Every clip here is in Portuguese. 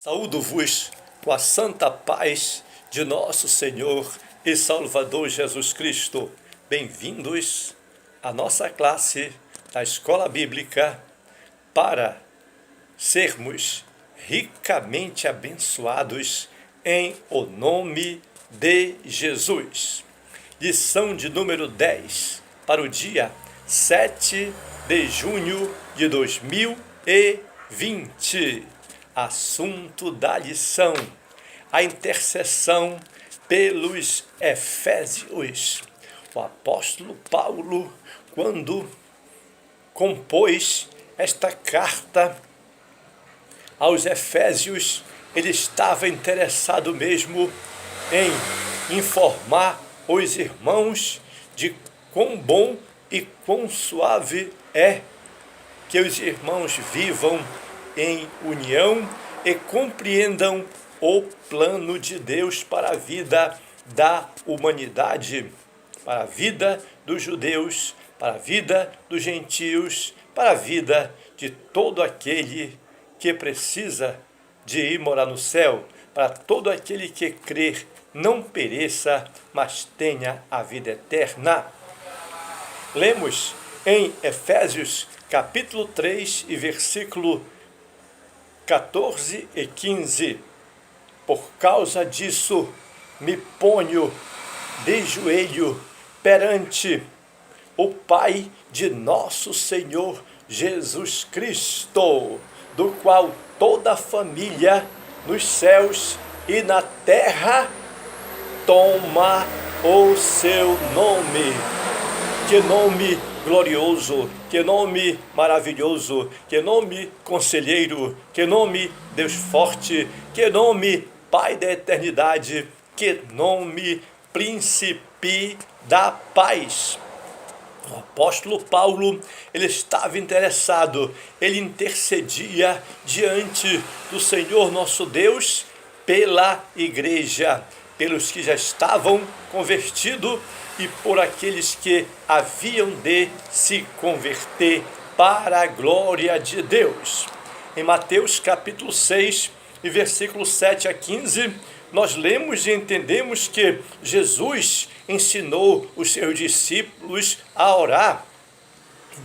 Saúdo-vos com a santa paz de nosso Senhor e Salvador Jesus Cristo. Bem-vindos à nossa classe da Escola Bíblica para sermos ricamente abençoados em o nome de Jesus. Lição de número 10 para o dia 7 de junho de 2020. Assunto da lição: a intercessão pelos Efésios. O apóstolo Paulo, quando compôs esta carta aos Efésios, ele estava interessado mesmo em informar os irmãos de quão bom e quão suave é que os irmãos vivam em união e compreendam o plano de Deus para a vida da humanidade, para a vida dos judeus, para a vida dos gentios, para a vida de todo aquele que precisa de ir morar no céu, para todo aquele que crer não pereça, mas tenha a vida eterna. Lemos em Efésios capítulo 3 e versículo 14 e 15. Por causa disso, me ponho de joelho perante o Pai de nosso Senhor Jesus Cristo, do qual toda a família nos céus e na terra toma o seu nome. Que nome glorioso, que nome maravilhoso, que nome conselheiro, que nome Deus forte, que nome Pai da eternidade, que nome Príncipe da paz. O apóstolo Paulo, ele estava interessado, ele intercedia diante do Senhor nosso Deus pela igreja, pelos que já estavam convertidos e por aqueles que haviam de se converter para a glória de Deus. Em Mateus capítulo 6, e versículos 7 a 15, nós lemos e entendemos que Jesus ensinou os seus discípulos a orar.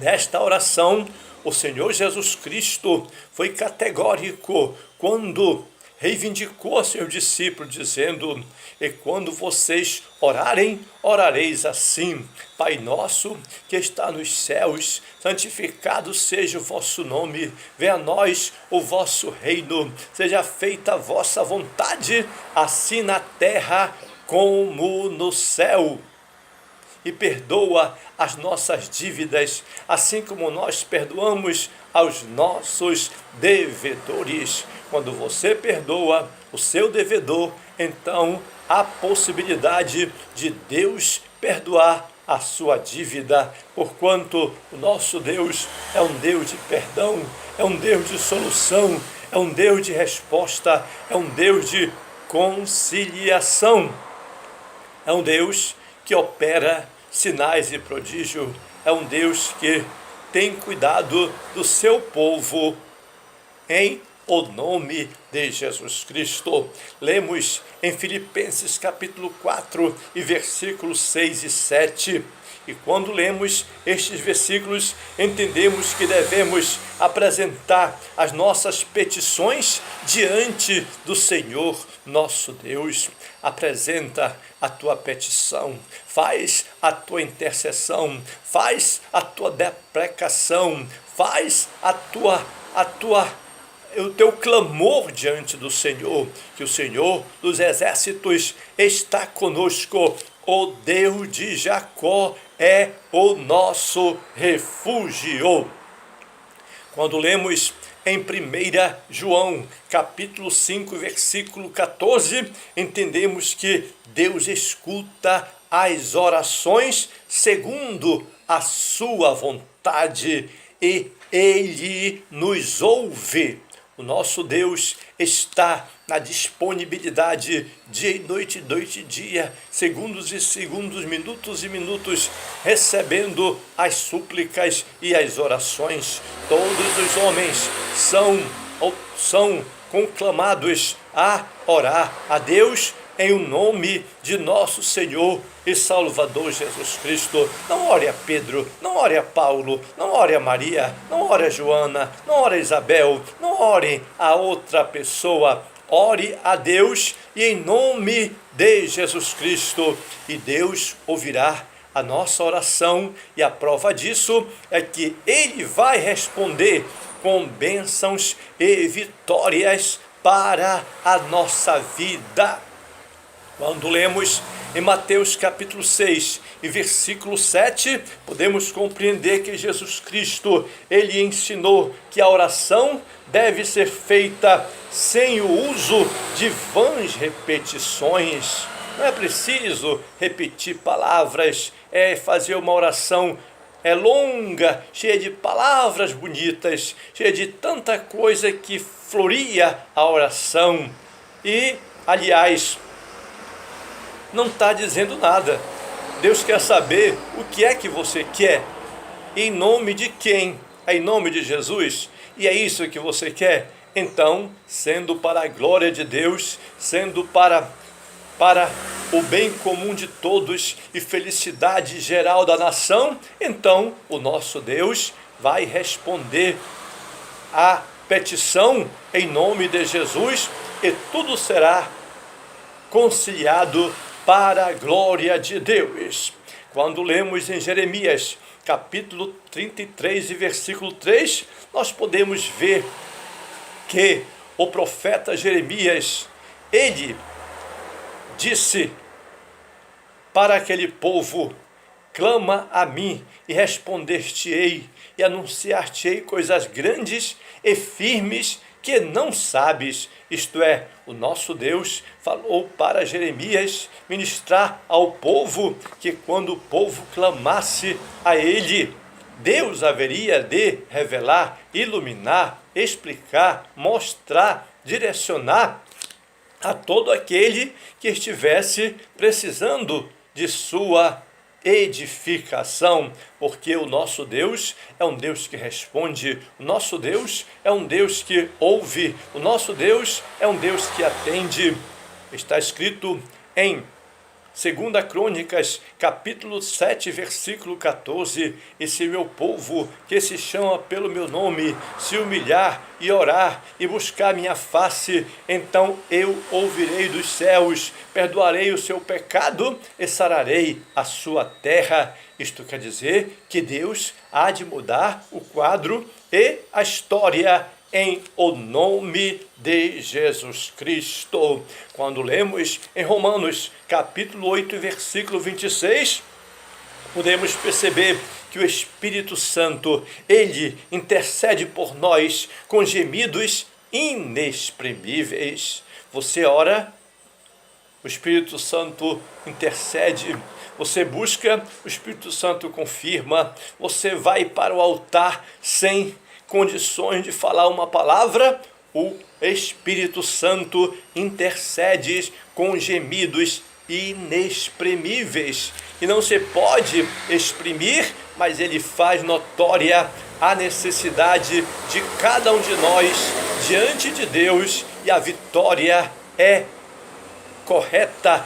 Nesta oração, o Senhor Jesus Cristo foi categórico quando reivindicou a seus discípulos, dizendo: e quando vocês orarem, orareis assim: Pai nosso que está nos céus, santificado seja o vosso nome, venha a nós o vosso reino, seja feita a vossa vontade, assim na terra como no céu. E perdoa as nossas dívidas, assim como nós perdoamos aos nossos devedores. Quando você perdoa o seu devedor, então há possibilidade de Deus perdoar a sua dívida, porquanto o nosso Deus é um Deus de perdão, é um Deus de solução, é um Deus de resposta, é um Deus de conciliação, é um Deus que opera sinais e prodígios, é um Deus que tem cuidado do seu povo em o nome de Jesus Cristo. Lemos em Filipenses capítulo 4 e versículos 6 e 7. E quando lemos estes versículos, entendemos que devemos apresentar as nossas petições diante do Senhor nosso Deus. Apresenta a tua petição, faz a tua intercessão, faz a tua deprecação, faz o teu clamor diante do Senhor, que o Senhor dos exércitos está conosco. O Deus de Jacó é o nosso refúgio. Quando lemos em 1 João, capítulo 5, versículo 14, entendemos que Deus escuta as orações segundo a sua vontade e Ele nos ouve. O nosso Deus está na disponibilidade dia e noite e dia, segundos e segundos, minutos e minutos, recebendo as súplicas e as orações. Todos os homens são conclamados a orar a Deus em o nome de nosso Senhor e Salvador Jesus Cristo. Não ore a Pedro, não ore a Paulo, não ore a Maria, não ore a Joana, não ore a Isabel, não ore a outra pessoa. Ore a Deus e em nome de Jesus Cristo, e Deus ouvirá a nossa oração, e a prova disso é que Ele vai responder com bênçãos e vitórias para a nossa vida. Quando lemos em Mateus capítulo 6 e versículo 7, podemos compreender que Jesus Cristo, Ele ensinou que a oração deve ser feita sem o uso de vãs repetições. Não é preciso repetir palavras, fazer uma oração longa, cheia de palavras bonitas, cheia de tanta coisa que floria a oração. E, aliás, não está dizendo nada. Deus quer saber o que é que você quer, em nome de quem? É em nome de Jesus? E é isso que você quer? Então, sendo para a glória de Deus, sendo para o bem comum de todos e felicidade geral da nação, então o nosso Deus vai responder a petição em nome de Jesus, e tudo será conciliado para a glória de Deus. Quando lemos em Jeremias, capítulo 33 e versículo 3, nós podemos ver que o profeta Jeremias, ele disse para aquele povo: clama a mim e responder-te-ei, e anunciar-te-ei coisas grandes e firmes que não sabes. Isto é, o nosso Deus falou para Jeremias ministrar ao povo que quando o povo clamasse a ele, Deus haveria de revelar, iluminar, explicar, mostrar, direcionar a todo aquele que estivesse precisando de sua edificação, porque o nosso Deus é um Deus que responde, o nosso Deus é um Deus que ouve, o nosso Deus é um Deus que atende. Está escrito em 2 Crônicas, capítulo 7, versículo 14, e se meu povo, que se chama pelo meu nome, se humilhar e orar e buscar minha face, então eu ouvirei dos céus, perdoarei o seu pecado e sararei a sua terra. Isto quer dizer que Deus há de mudar o quadro e a história em o nome de Jesus Cristo. Quando lemos em Romanos, capítulo 8, versículo 26, podemos perceber que o Espírito Santo, ele intercede por nós com gemidos inexprimíveis. Você ora, o Espírito Santo intercede. Você busca, o Espírito Santo confirma. Você vai para o altar sem condições de falar uma palavra, o Espírito Santo intercede com gemidos inexprimíveis. E não se pode exprimir, mas ele faz notória a necessidade de cada um de nós diante de Deus, e a vitória é correta,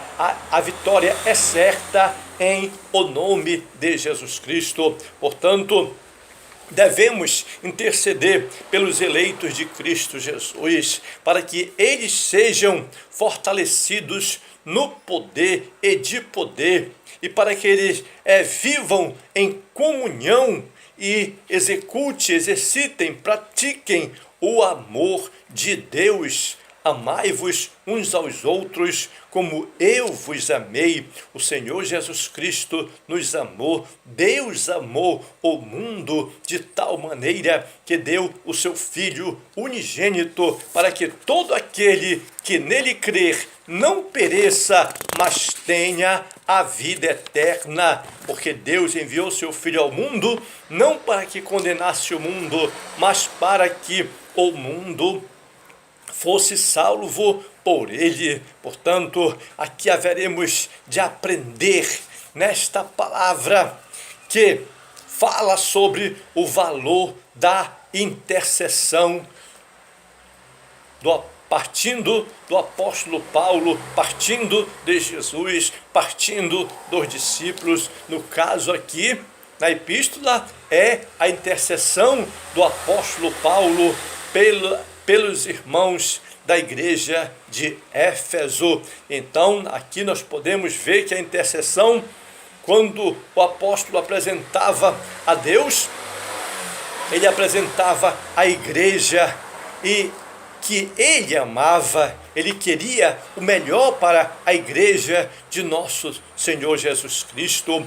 a vitória é certa em o nome de Jesus Cristo. Portanto, devemos interceder pelos eleitos de Cristo Jesus, para que eles sejam fortalecidos no poder e de poder, e para que eles vivam em comunhão e exercitem, pratiquem o amor de Deus. Amai-vos uns aos outros como eu vos amei. O Senhor Jesus Cristo nos amou. Deus amou o mundo de tal maneira que deu o seu Filho unigênito, para que todo aquele que nele crer não pereça, mas tenha a vida eterna. Porque Deus enviou seu Filho ao mundo, não para que condenasse o mundo, mas para que o mundo fosse salvo por ele. Portanto, aqui haveremos de aprender nesta palavra que fala sobre o valor da intercessão partindo do apóstolo Paulo, partindo de Jesus, partindo dos discípulos. No caso aqui, na epístola, é a intercessão do apóstolo Paulo pelos irmãos da igreja de Éfeso. Então, aqui nós podemos ver que a intercessão, quando o apóstolo apresentava a Deus, ele apresentava a igreja, e que ele amava, ele queria o melhor para a igreja de nosso Senhor Jesus Cristo.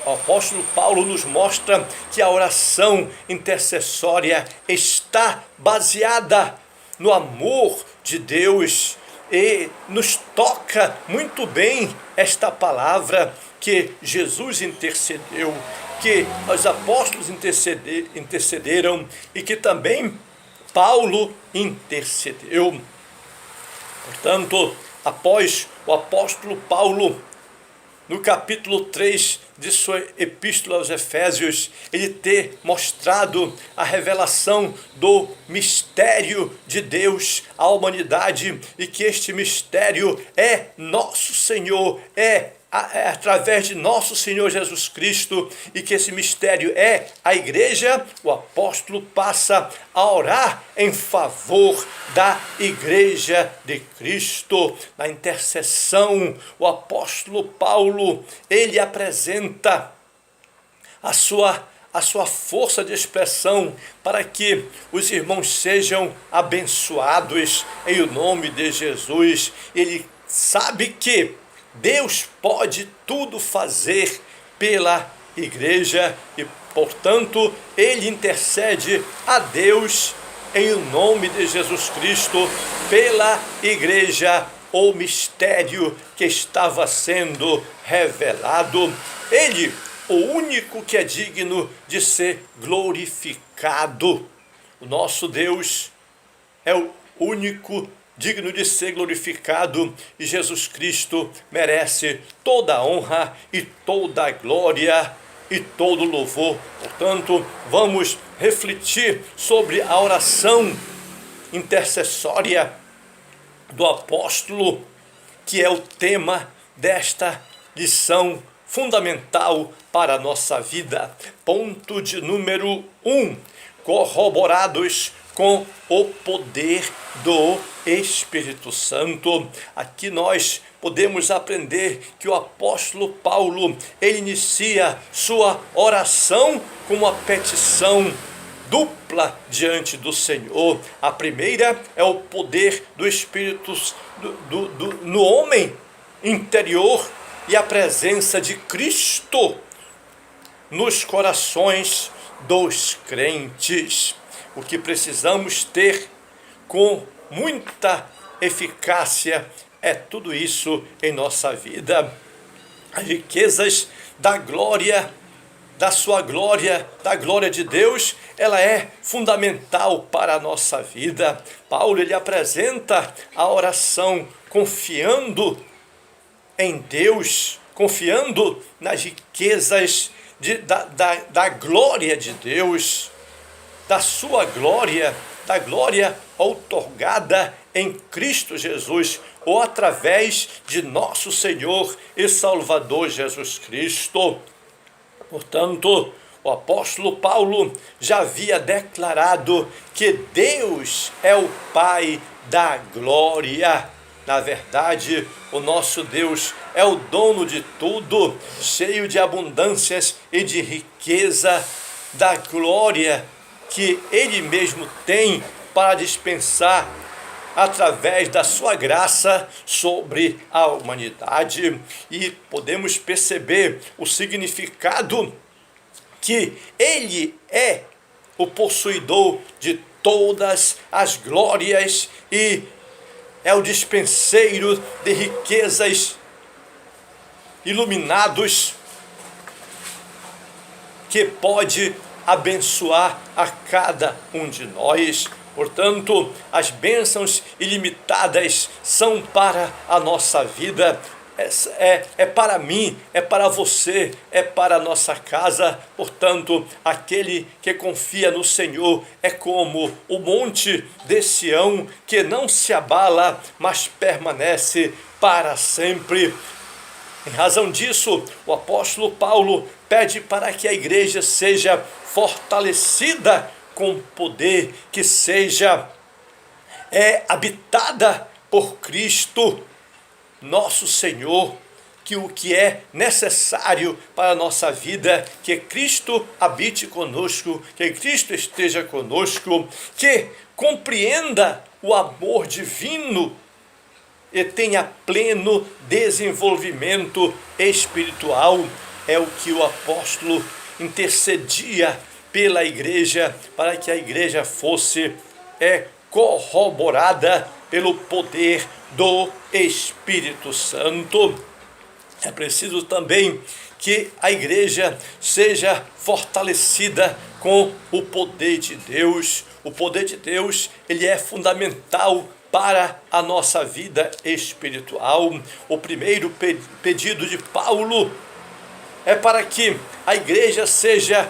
O apóstolo Paulo nos mostra que a oração intercessória está baseada no amor de Deus, e nos toca muito bem esta palavra que Jesus intercedeu, que os apóstolos intercederam e que também Paulo intercedeu. Portanto, após o apóstolo Paulo, no capítulo 3 de sua epístola aos Efésios, ele ter mostrado a revelação do mistério de Deus à humanidade, e que este mistério é nosso Senhor, é através de nosso Senhor Jesus Cristo, e que esse mistério é a igreja. O apóstolo passa a orar em favor da igreja de Cristo. Na intercessão, o apóstolo Paulo, ele apresenta a sua força de expressão para que os irmãos sejam abençoados em o nome de Jesus. Ele sabe que Deus pode tudo fazer pela igreja e, portanto, ele intercede a Deus em nome de Jesus Cristo pela igreja, o mistério que estava sendo revelado. Ele, o único que é digno de ser glorificado. O nosso Deus é o único digno de ser glorificado, e Jesus Cristo merece toda a honra e toda a glória e todo o louvor. Portanto, vamos refletir sobre a oração intercessória do apóstolo, que é o tema desta lição fundamental para a nossa vida. Ponto de número 1. Corroborados com o poder do Espírito Santo. Aqui nós podemos aprender que o apóstolo Paulo, ele inicia sua oração com uma petição dupla diante do Senhor. A primeira é o poder do Espírito no homem interior, e a presença de Cristo nos corações dos crentes. O que precisamos ter com muita eficácia é tudo isso em nossa vida. As riquezas da glória, da sua glória, da glória de Deus, ela é fundamental para a nossa vida. Paulo, ele apresenta a oração confiando em Deus, confiando nas riquezas da glória de Deus, da sua glória, da glória outorgada em Cristo Jesus, ou através de nosso Senhor e Salvador Jesus Cristo. Portanto, o apóstolo Paulo já havia declarado que Deus é o Pai da glória. Na verdade, o nosso Deus é o dono de tudo, cheio de abundâncias e de riqueza, da glória que Ele mesmo tem para dispensar através da sua graça sobre a humanidade. E podemos perceber o significado que Ele é o possuidor de todas as glórias e é o dispenseiro de riquezas iluminados, que pode abençoar a cada um de nós. Portanto, as bênçãos ilimitadas são para a nossa vida. é para mim, é para você, é para a nossa casa. Portanto, aquele que confia no Senhor é como o monte de Sião, que não se abala, mas permanece para sempre. Em razão disso, o apóstolo Paulo pede para que a igreja seja fortalecida com poder, que seja habitada por Cristo, nosso Senhor, que o que é necessário para a nossa vida, que Cristo habite conosco, que Cristo esteja conosco, que compreenda o amor divino e tenha pleno desenvolvimento espiritual. É o que o apóstolo intercedia pela igreja, para que a igreja fosse corroborada pelo poder do Espírito Santo. É preciso também que a igreja seja fortalecida com o poder de Deus. O poder de Deus, ele é fundamental para a nossa vida espiritual. O primeiro pedido de Paulo é para que a igreja seja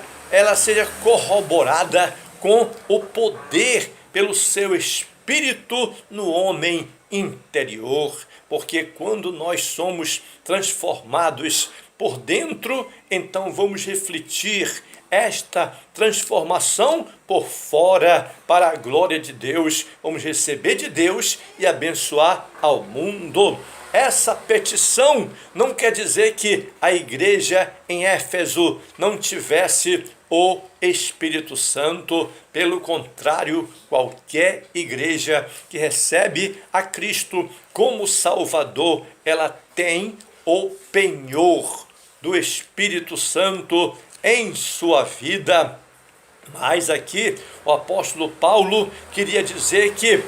corroborada com o poder pelo seu Espírito no homem interior, porque quando nós somos transformados por dentro, então vamos refletir esta transformação por fora para a glória de Deus. Vamos receber de Deus e abençoar ao mundo. Essa petição não quer dizer que a igreja em Éfeso não tivesse o Espírito Santo. Pelo contrário, qualquer igreja que recebe a Cristo como Salvador, ela tem o penhor do Espírito Santo em sua vida. Mas aqui o apóstolo Paulo queria dizer que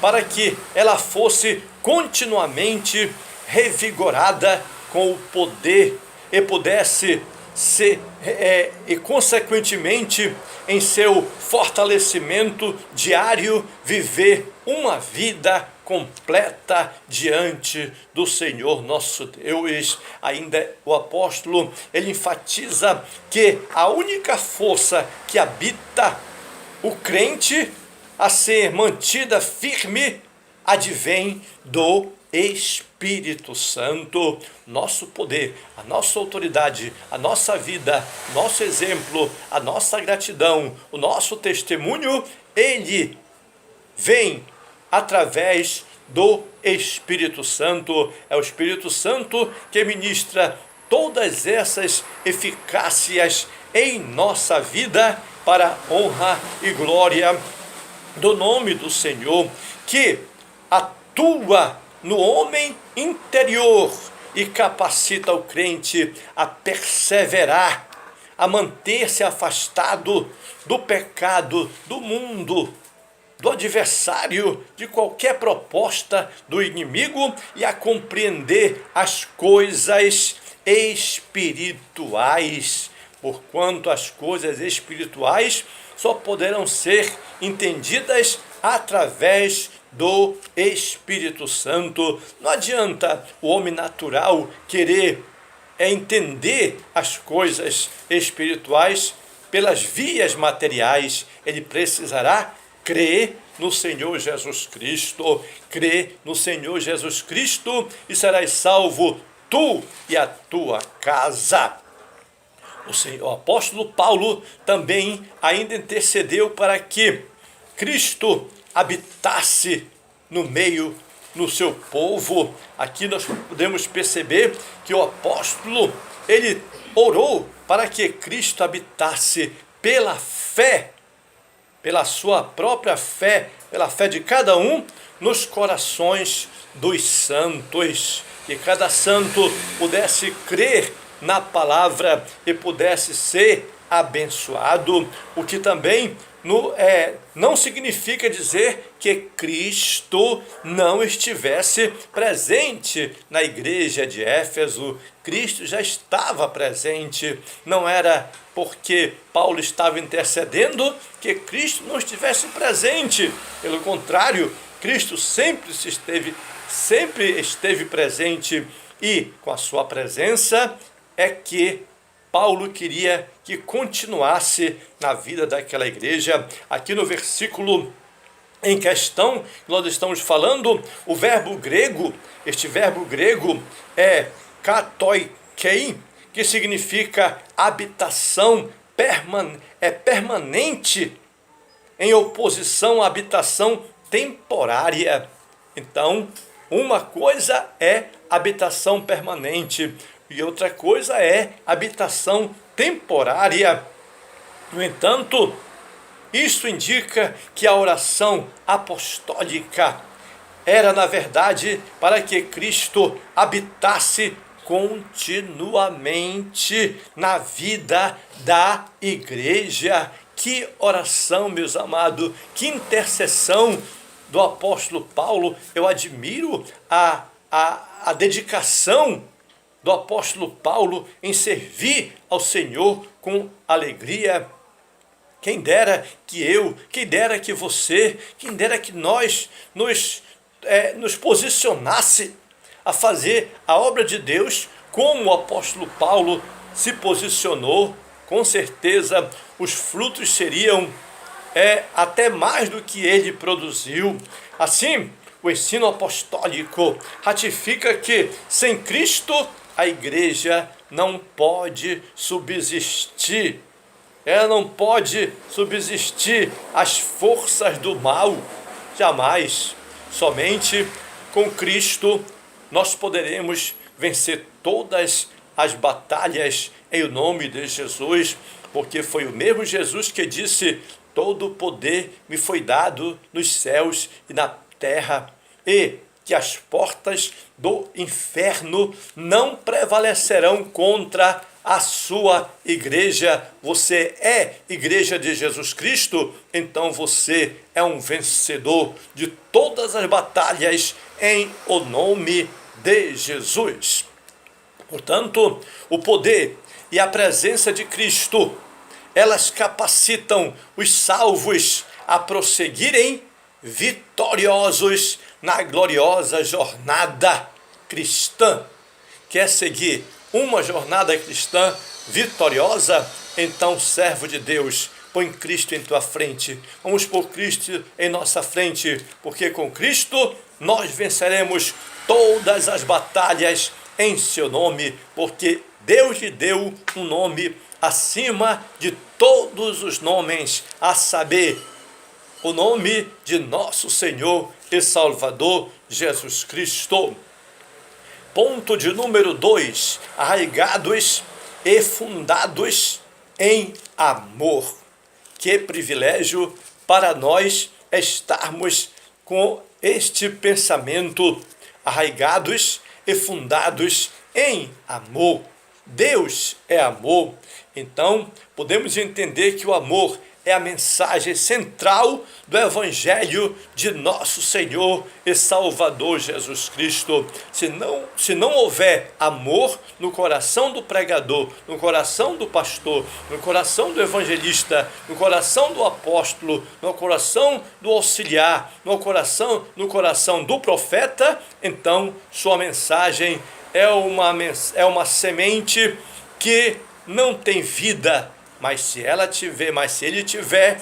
para que ela fosse continuamente revigorada com o poder e pudesse ser, e consequentemente, em seu fortalecimento diário, viver uma vida completa diante do Senhor nosso Deus. Ainda o apóstolo, ele enfatiza que a única força que habita o crente a ser mantida firme advém do Espírito Santo. Nosso poder, a nossa autoridade, a nossa vida, nosso exemplo, a nossa gratidão, o nosso testemunho, ele vem através do Espírito Santo. É o Espírito Santo que ministra todas essas eficácias em nossa vida para a honra e glória do nome do Senhor, que atua no homem interior e capacita o crente a perseverar, a manter-se afastado do pecado, do mundo, do adversário, de qualquer proposta do inimigo e a compreender as coisas espirituais, porquanto as coisas espirituais só poderão ser entendidas através do Espírito Santo. Não adianta o homem natural querer entender as coisas espirituais pelas vias materiais. Ele precisará crer no Senhor Jesus Cristo. Crer no Senhor Jesus Cristo e serás salvo tu e a tua casa. O apóstolo Paulo também ainda intercedeu para que Cristo habitasse no seu povo. Aqui nós podemos perceber que o apóstolo, ele orou para que Cristo habitasse pela fé, pela sua própria fé, pela fé de cada um, nos corações dos santos. Que cada santo pudesse crer na palavra e pudesse ser abençoado, o que também não significa dizer que Cristo não estivesse presente na igreja de Éfeso. Cristo já estava presente, não era porque Paulo estava intercedendo que Cristo não estivesse presente. Pelo contrário, Cristo sempre esteve presente, e com a sua presença é que Paulo queria que continuasse na vida daquela igreja. Aqui no versículo em questão, nós estamos falando, o verbo grego, este verbo grego é katoikei, que significa habitação, permanente, em oposição à habitação temporária. Então, uma coisa é habitação permanente e outra coisa é habitação temporária. No entanto, isso indica que a oração apostólica era, na verdade, para que Cristo habitasse continuamente na vida da igreja. Que oração, meus amados, que intercessão do apóstolo Paulo. Eu admiro a dedicação do apóstolo Paulo em servir ao Senhor com alegria. Quem dera que você, quem dera que nós nos posicionasse a fazer a obra de Deus como o apóstolo Paulo se posicionou. Com certeza os frutos seriam até mais do que ele produziu. Assim, o ensino apostólico ratifica que sem Cristo a igreja não pode subsistir. Ela não pode subsistir às forças do mal, jamais. Somente com Cristo nós poderemos vencer todas as batalhas em nome de Jesus, porque foi o mesmo Jesus que disse: todo o poder me foi dado nos céus e na terra, e que as portas do inferno não prevalecerão contra a sua igreja. Você é igreja de Jesus Cristo, então você é um vencedor de todas as batalhas em o nome de Jesus. Portanto, o poder e a presença de Cristo, elas capacitam os salvos a prosseguirem vitoriosos na gloriosa jornada cristã. Quer seguir uma jornada cristã vitoriosa? Então, servo de Deus, põe Cristo em tua frente. Vamos pôr Cristo em nossa frente, porque com Cristo nós venceremos todas as batalhas em seu nome, porque Deus lhe deu um nome acima de todos os nomes, a saber, o nome de nosso Senhor e Salvador Jesus Cristo. Ponto de número 2, arraigados e fundados em amor. Que privilégio para nós estarmos com este pensamento, arraigados e fundados em amor. Deus é amor. Então, podemos entender que o amor é a mensagem central do Evangelho de nosso Senhor e Salvador Jesus Cristo. Se não houver amor no coração do pregador, no coração do pastor, no coração do evangelista, no coração do apóstolo, no coração do auxiliar, no coração do profeta, então sua mensagem é uma semente que não tem vida. Mas se ele tiver,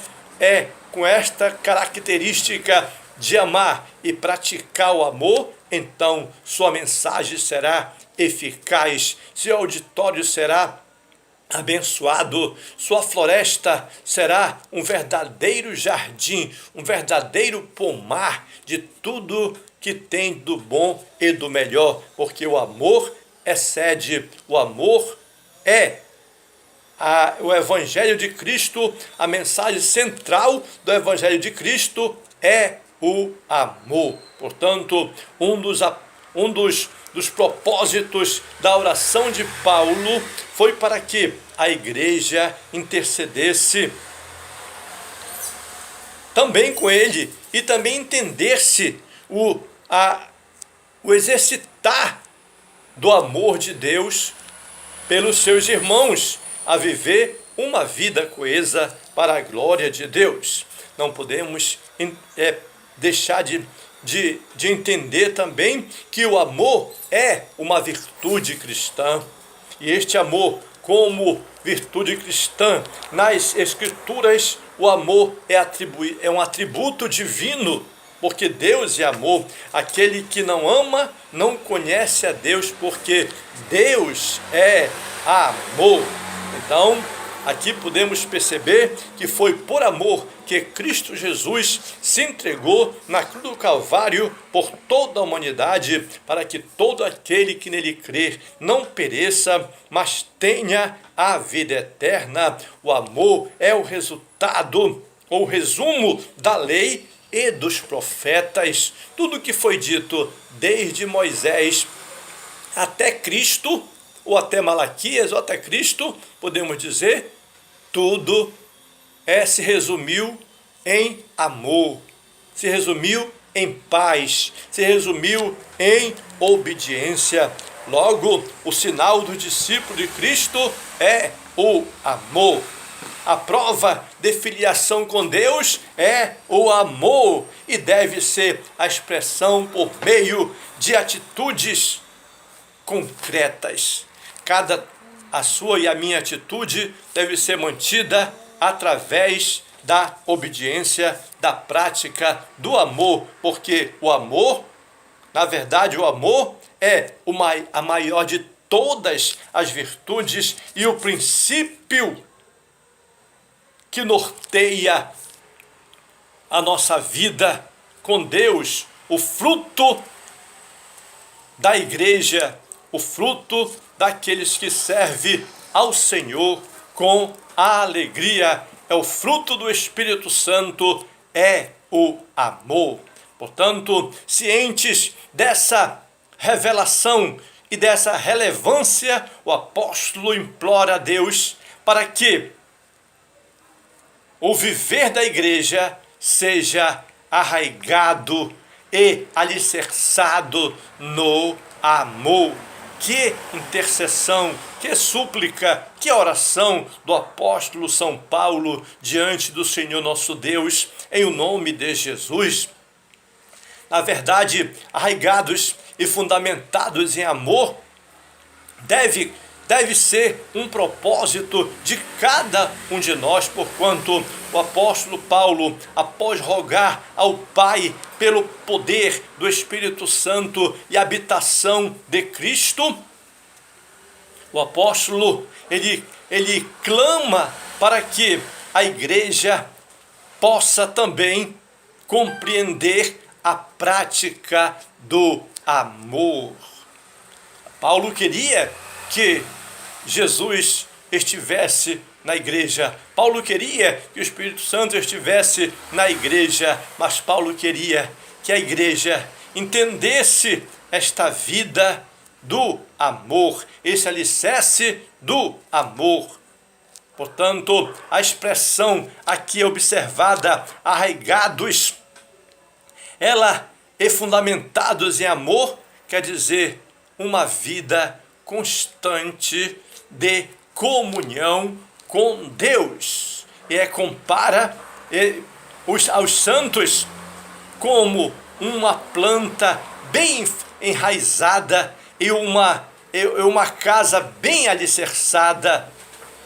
com esta característica de amar e praticar o amor, então sua mensagem será eficaz, seu auditório será abençoado, sua floresta será um verdadeiro jardim, um verdadeiro pomar de tudo que tem do bom e do melhor, porque o amor excede, o amor é o Evangelho de Cristo. A mensagem central do Evangelho de Cristo é o amor. Portanto, um dos propósitos da oração de Paulo foi para que a igreja intercedesse também com ele e também entendesse o exercitar do amor de Deus pelos seus irmãos, a viver uma vida coesa para a glória de Deus. Não podemos deixar de de entender também que o amor é uma virtude cristã. E este amor, como virtude cristã, nas Escrituras, o amor é um atributo divino, porque Deus é amor. Aquele que não ama não conhece a Deus, porque Deus é amor. Então, aqui podemos perceber que foi por amor que Cristo Jesus se entregou na cruz do Calvário por toda a humanidade, para que todo aquele que nele crer não pereça, mas tenha a vida eterna. O amor é o resultado, ou resumo da lei e dos profetas. Tudo que foi dito desde Moisés até Cristo, ou até Malaquias, ou até Cristo, podemos dizer, tudo se resumiu em amor, se resumiu em paz, se resumiu em obediência. Logo, o sinal do discípulo de Cristo é o amor. A prova de filiação com Deus é o amor e deve ser a expressão por meio de atitudes concretas. A sua e a minha atitude deve ser mantida através da obediência, da prática do amor, porque o amor, na verdade, o amor é a maior de todas as virtudes e o princípio que norteia a nossa vida com Deus, o fruto da igreja, o fruto daqueles que servem ao Senhor com a alegria, é o fruto do Espírito Santo, é o amor. Portanto, cientes dessa revelação e dessa relevância, o apóstolo implora a Deus para que o viver da igreja seja arraigado e alicerçado no amor. Que intercessão, que súplica, que oração do apóstolo São Paulo diante do Senhor nosso Deus, em o nome de Jesus. Na verdade, arraigados e fundamentados em amor, deve ser um propósito de cada um de nós, porquanto o apóstolo Paulo, após rogar ao Pai pelo poder do Espírito Santo e habitação de Cristo, o apóstolo, ele clama para que a igreja possa também compreender a prática do amor. Paulo queria que Jesus estivesse na igreja. Paulo queria que o Espírito Santo estivesse na igreja, mas Paulo queria que a igreja entendesse esta vida do amor, esse alicerce do amor. Portanto, a expressão aqui observada, arraigados, ela é fundamentados em amor, quer dizer, uma vida constante de comunhão com Deus. E compara aos santos como uma planta bem enraizada e uma casa bem alicerçada.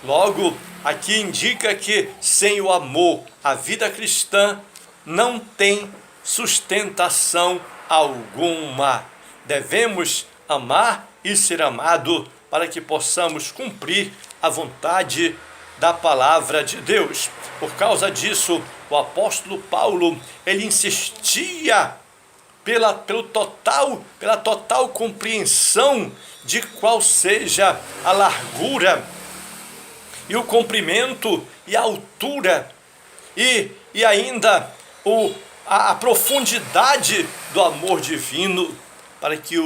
Logo, aqui indica que sem o amor, a vida cristã não tem sustentação alguma. Devemos amar e ser amado para que possamos cumprir a vontade da palavra de Deus. Por causa disso, o apóstolo Paulo, ele insistia pela total compreensão de qual seja a largura e o comprimento e a altura e ainda a profundidade do amor divino, para que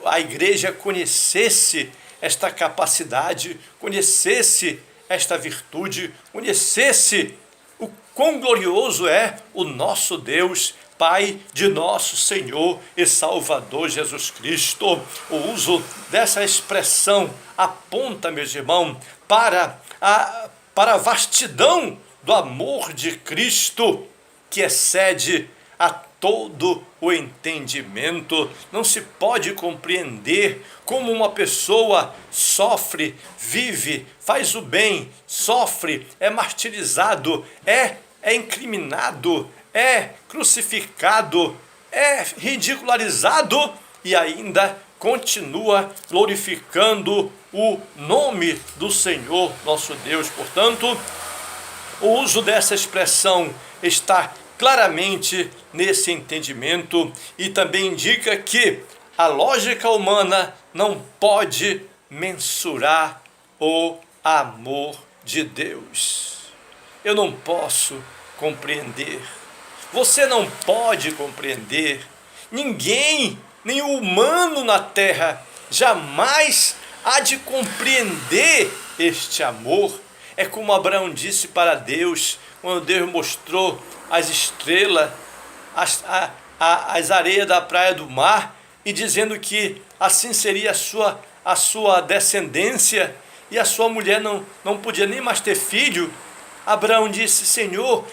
a igreja conhecesse esta capacidade, conhecesse esta virtude, conhecesse o quão glorioso é o nosso Deus, Pai de nosso Senhor e Salvador Jesus Cristo. O uso dessa expressão aponta, meus irmãos, para a vastidão do amor de Cristo, que excede a todo o entendimento. Não se pode compreender como uma pessoa sofre, vive, faz o bem, sofre, é martirizado, é incriminado, é crucificado, é ridicularizado e ainda continua glorificando o nome do Senhor nosso Deus. Portanto, o uso dessa expressão está claramente nesse entendimento e também indica que a lógica humana não pode mensurar o amor de Deus. Eu não posso compreender, você não pode compreender, ninguém, nenhum humano na terra jamais há de compreender este amor. É como Abraão disse para Deus, quando Deus mostrou as estrelas, as areias da praia do mar, e dizendo que assim seria a sua descendência, e a sua mulher não podia nem mais ter filho. Abraão disse: Senhor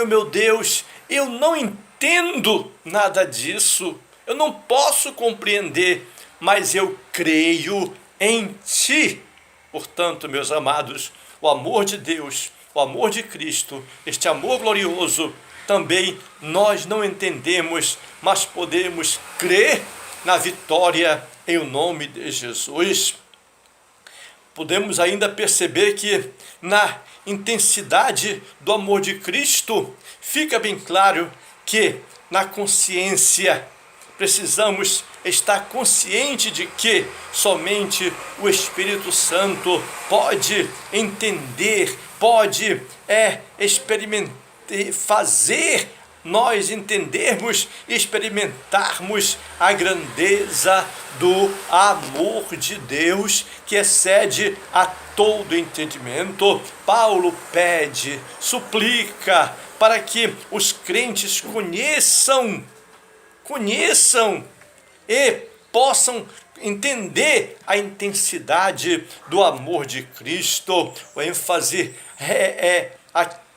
meu Deus, eu não entendo nada disso, eu não posso compreender, mas eu creio em Ti. Portanto, meus amados, o amor de Deus, o amor de Cristo, este amor glorioso, também nós não entendemos, mas podemos crer na vitória em o nome de Jesus. Podemos ainda perceber que na intensidade do amor de Cristo, fica bem claro que na consciência precisamos estar consciente de que somente o Espírito Santo pode entender, pode experimentar, fazer nós entendermos e experimentarmos a grandeza do amor de Deus, que excede a todo entendimento. Paulo pede, suplica para que os crentes conheçam e possam entender a intensidade do amor de Cristo. O ênfase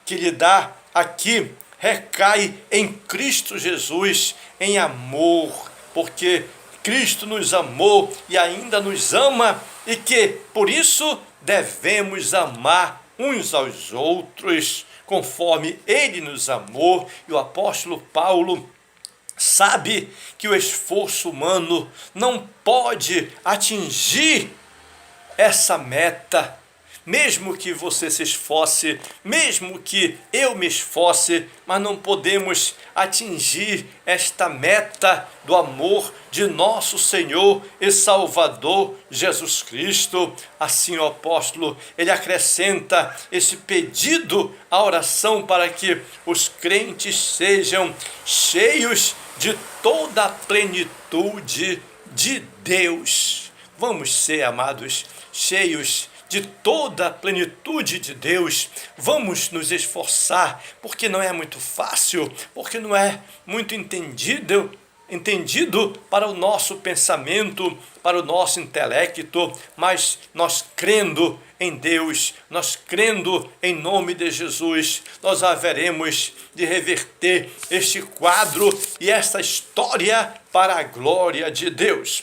que lhe dá aqui recai em Cristo Jesus, em amor, porque Cristo nos amou e ainda nos ama, e que por isso devemos amar uns aos outros, conforme Ele nos amou. E o apóstolo Paulo sabe que o esforço humano não pode atingir essa meta. Mesmo que você se esforce, mesmo que eu me esforce, mas não podemos atingir esta meta do amor de nosso Senhor e Salvador Jesus Cristo. Assim o apóstolo, ele acrescenta esse pedido à oração para que os crentes sejam cheios de toda a plenitude de Deus. Vamos ser, amados, cheios de toda a plenitude de Deus. Vamos nos esforçar, porque não é muito fácil, porque não é muito entendido para o nosso pensamento, para o nosso intelecto, mas nós crendo em Deus, nós crendo em nome de Jesus, nós haveremos de reverter este quadro e esta história para a glória de Deus.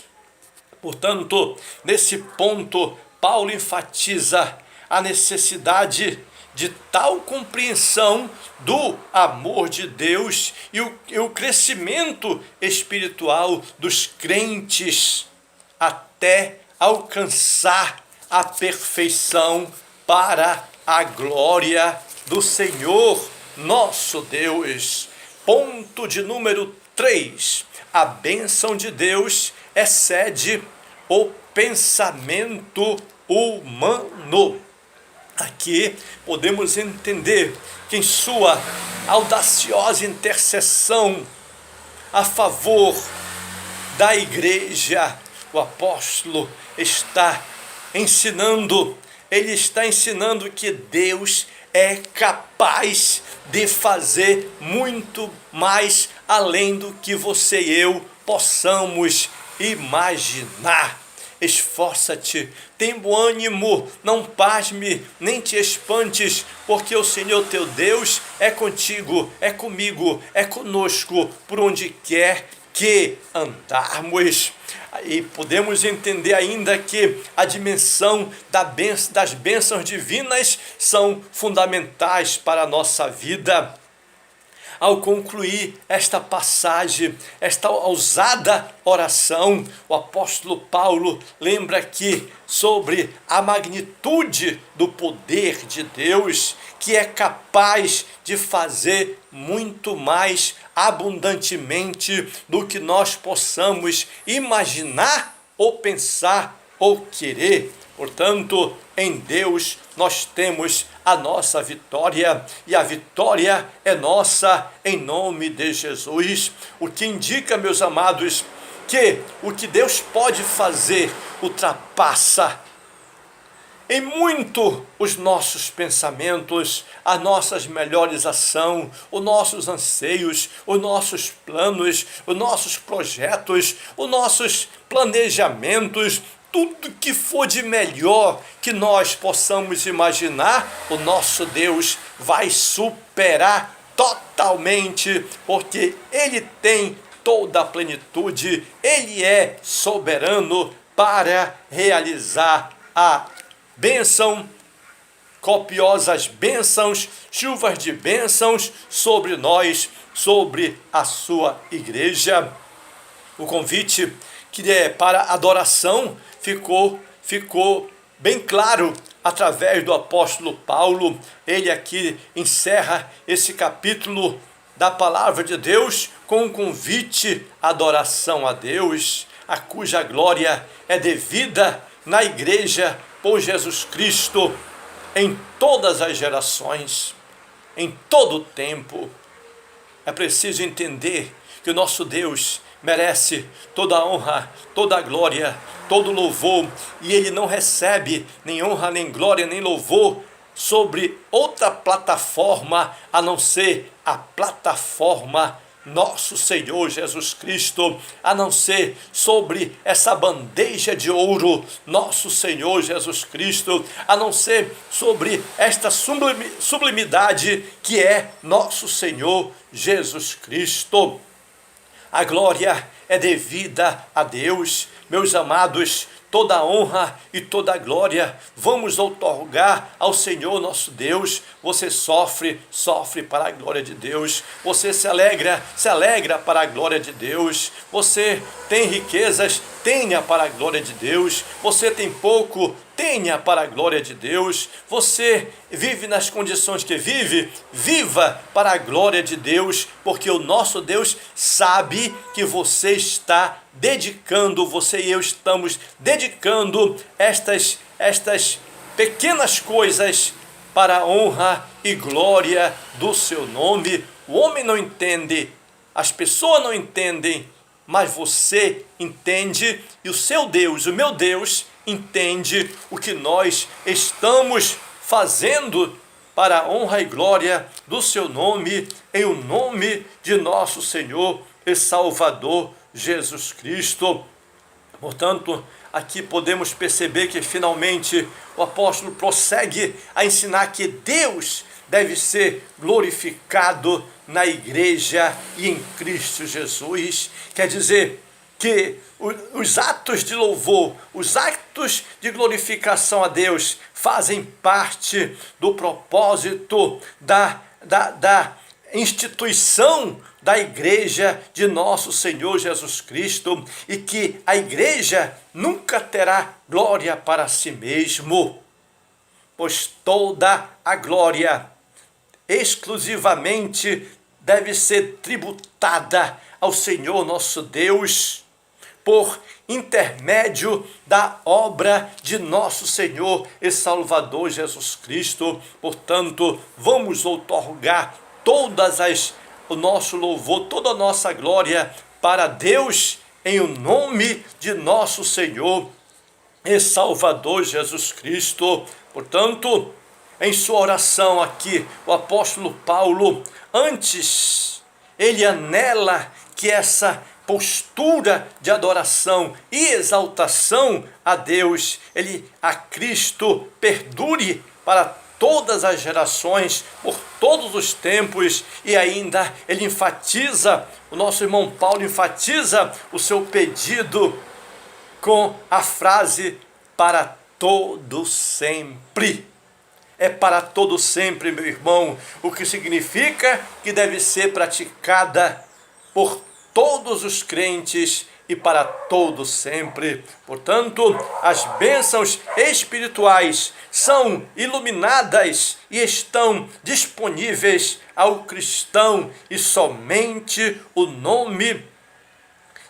Portanto, nesse ponto, Paulo enfatiza a necessidade de tal compreensão do amor de Deus e o crescimento espiritual dos crentes até alcançar a perfeição para a glória do Senhor nosso Deus. Ponto de número 3. A bênção de Deus excede o pensamento humano. Aqui podemos entender que em sua audaciosa intercessão a favor da igreja, o apóstolo está ensinando, ele está ensinando que Deus é capaz de fazer muito mais além do que você e eu possamos imaginar. esforça-te, tem bom ânimo, não pasme, nem te espantes, porque o Senhor teu Deus é contigo, é comigo, é conosco, por onde quer que andarmos. E podemos entender ainda que a dimensão das bênçãos divinas são fundamentais para a nossa vida. Ao concluir esta passagem, esta ousada oração, o apóstolo Paulo lembra aqui sobre a magnitude do poder de Deus, que é capaz de fazer muito mais abundantemente do que nós possamos imaginar ou pensar ou querer. Portanto, em Deus nós temos a nossa vitória, e a vitória é nossa em nome de Jesus. O que indica, meus amados, que o que Deus pode fazer ultrapassa em muito os nossos pensamentos, as nossas melhores ações, os nossos anseios, os nossos planos, os nossos projetos, os nossos planejamentos. Tudo que for de melhor que nós possamos imaginar, o nosso Deus vai superar totalmente, porque Ele tem toda a plenitude, Ele é soberano para realizar a bênção, copiosas bênçãos, chuvas de bênçãos sobre nós, sobre a sua igreja. O convite que é para adoração ficou bem claro através do apóstolo Paulo. Ele aqui encerra esse capítulo da palavra de Deus com um convite à adoração a Deus, a cuja glória é devida na igreja por Jesus Cristo em todas as gerações, em todo o tempo. É preciso entender que o nosso Deus merece toda a honra, toda a glória, todo o louvor, e Ele não recebe nem honra, nem glória, nem louvor sobre outra plataforma, a não ser a plataforma nosso Senhor Jesus Cristo, a não ser sobre essa bandeja de ouro, nosso Senhor Jesus Cristo, a não ser sobre esta sublimidade que é nosso Senhor Jesus Cristo. A glória é devida a Deus, meus amados. Toda a honra e toda a glória vamos outorgar ao Senhor nosso Deus. Você sofre para a glória de Deus. Você se alegra para a glória de Deus. Você tem riquezas, tenha para a glória de Deus. Você tem pouco, tenha para a glória de Deus. Você vive nas condições que vive, viva para a glória de Deus, porque o nosso Deus sabe que você está dedicando, você e eu estamos dedicando estas pequenas coisas para a honra e glória do seu nome. O homem não entende, as pessoas não entendem, mas você entende, e o seu Deus, o meu Deus, entende o que nós estamos fazendo para a honra e glória do seu nome, em o nome de nosso Senhor e Salvador Jesus Cristo. Portanto, aqui podemos perceber que finalmente o apóstolo prossegue a ensinar que Deus deve ser glorificado na igreja e em Cristo Jesus. Quer dizer que os atos de louvor, os atos de glorificação a Deus fazem parte do propósito da instituição da igreja de nosso Senhor Jesus Cristo, e que a igreja nunca terá glória para si mesmo, pois toda a glória exclusivamente deve ser tributada ao Senhor nosso Deus, por intermédio da obra de nosso Senhor e Salvador Jesus Cristo. Portanto, vamos outorgar o nosso louvor, toda a nossa glória para Deus, em o nome de nosso Senhor e Salvador Jesus Cristo. Portanto, em sua oração aqui, o apóstolo Paulo, antes, ele anela que essa postura de adoração e exaltação a Deus, a Cristo, perdure para todas as gerações, por todos os tempos. E ainda ele enfatiza, o nosso irmão Paulo enfatiza o seu pedido com a frase para todo sempre. É para todo sempre, meu irmão, o que significa que deve ser praticada por todos os crentes e para todo sempre. Portanto, as bênçãos espirituais são iluminadas e estão disponíveis ao cristão, e somente o nome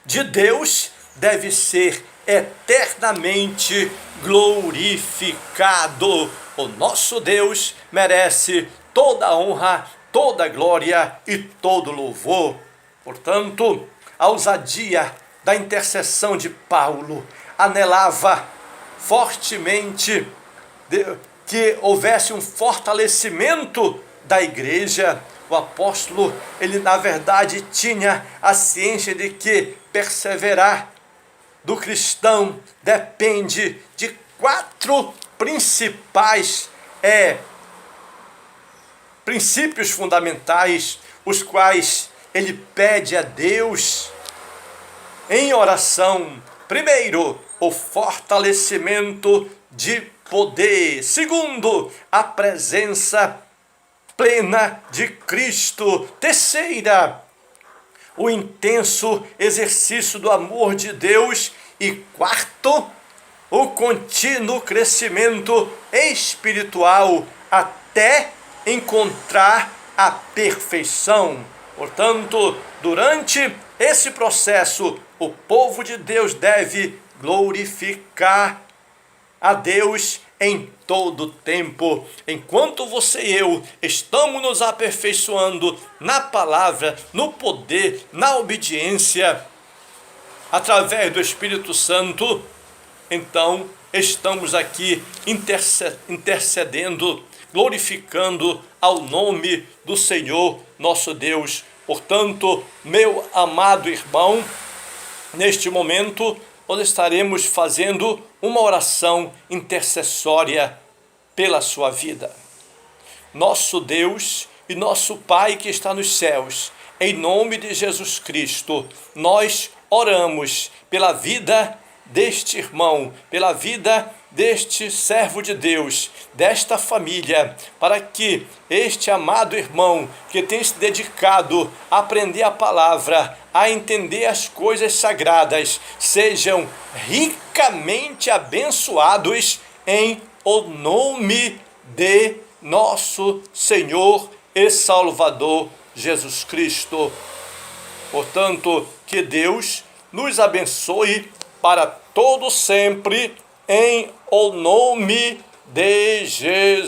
de Deus deve ser eternamente glorificado. O nosso Deus merece toda a honra, toda a glória e todo louvor. Portanto, a ousadia da intercessão de Paulo anelava fortemente que houvesse um fortalecimento da igreja. O apóstolo, ele na verdade tinha a ciência de que perseverar do cristão depende de 4 principais princípios fundamentais, os quais ele pede a Deus em oração. Primeiro, o fortalecimento de poder. Segundo, a presença plena de Cristo. Terceira, o intenso exercício do amor de Deus. E quarto, o contínuo crescimento espiritual até encontrar a perfeição. Portanto, durante esse processo, o povo de Deus deve glorificar a Deus em todo tempo. Enquanto você e eu estamos nos aperfeiçoando na palavra, no poder, na obediência, através do Espírito Santo, então estamos aqui intercedendo, glorificando ao nome do Senhor nosso Deus. Portanto, meu amado irmão, neste momento nós estaremos fazendo uma oração intercessória pela sua vida. Nosso Deus e nosso Pai que está nos céus, em nome de Jesus Cristo, nós oramos pela vida deste irmão, pela vida deste servo de Deus, desta família, para que este amado irmão que tem se dedicado a aprender a palavra, a entender as coisas sagradas, sejam ricamente abençoados em o nome de nosso Senhor e Salvador Jesus Cristo. Portanto, que Deus nos abençoe para todo sempre, em o nome de Jesus.